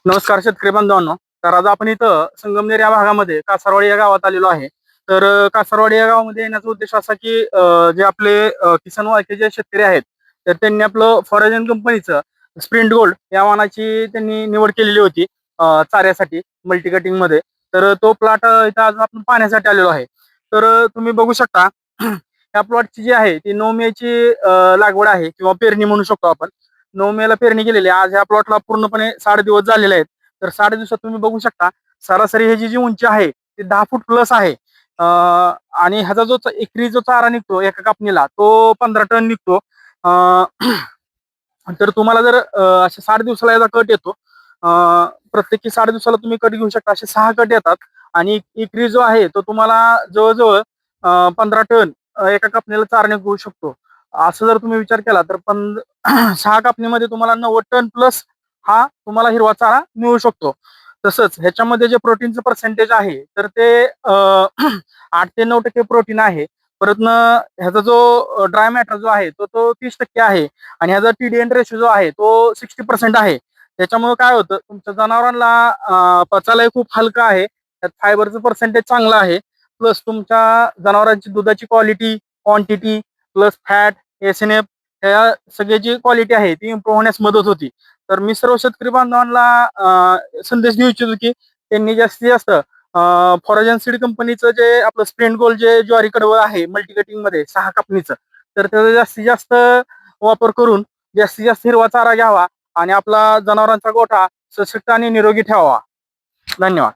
नमस्कार शेतकरी बांधवांनो. तर आज आपण इथं संगमनेर या भागामध्ये कासारवाडी या गावात आलेलो आहे. तर कासारवाडी या गावामध्ये येण्याचा उद्देश असा की जे आपले किसान वाळके जे शेतकरी आहेत, तर त्यांनी आपलं फॉरेजन कंपनीचं स्प्रिंट गोल्ड या वाहनाची त्यांनी निवड केलेली होती चाऱ्यासाठी मल्टी कटिंग मध्ये. तर तो प्लॉट इथं आज आपण पाहण्यासाठी आलेलो आहे. तर तुम्ही बघू शकता या प्लॉटची जी आहे ती 9 मे ची लागवड आहे किंवा पेरणी म्हणू शकतो आपण. 9 मे ला पेरणी केलेली आहे. आज ह्या प्लॉटला पूर्णपणे 60 दिवस झालेले आहेत. तर 60 दिवसात तुम्ही बघू शकता सरासरी ह्याची जी उंची आहे ती 10 फूट प्लस आहे. आणि ह्याचा जो एकरी जो चारा निघतो एका कापणीला तो 15 टन निघतो. अं, तर तुम्हाला जर अशा 60 दिवसाला याचा कट येतो. प्रत्येकी 60 दिवसाला तुम्ही कट घेऊ शकता. असे 6 कट येतात आणि एकरी जो आहे तो तुम्हाला जवळजवळ 15 टन एका कापणीला चारा निघू शकतो. असं जर तुम्ही विचार केला तर 6 कापणीमध्ये तुम्हाला 90 टन प्लस हा तुम्हाला हिरवा चारा मिळू शकतो. तसंच ह्याच्यामध्ये जे प्रोटीनचं पर्सेंटेज आहे तर ते 8 ते 9% प्रोटीन आहे. परत ह्याचा जो ड्राय मॅटर जो आहे तो 30% आहे आणि ह्याचा टीडीएन रेशो जो आहे तो 60% आहे. त्याच्यामुळे काय होतं तुमच्या जनावरांना पचायलाही खूप हलका आहे. त्यात फायबरचं पर्सेंटेज चांगलं आहे. प्लस तुमच्या जनावरांची दुधाची quality, quantity plus fat, SNF ह्या सगळ्याची क्वालिटी आहे ती इम्प्रूव्ह होण्यास मदत होती. तर मी सर्व शेतकरी बांधवांना संदेश देऊ इच्छितो की त्यांनी जास्तीत जास्त फॉरेजन सीड कंपनीचं जे आपलं स्प्रिंट गोल्ड जे ज्वारी कडवं आहे मल्टी कटिंग मध्ये 6 कापणीचं, तर त्याचा जास्तीत जास्त वापर करून जास्तीत जास्त हिरवा चारा घ्यावा आणि आपला जनावरांचा गोठा सशक्त आणि निरोगी ठेवावा. धन्यवाद.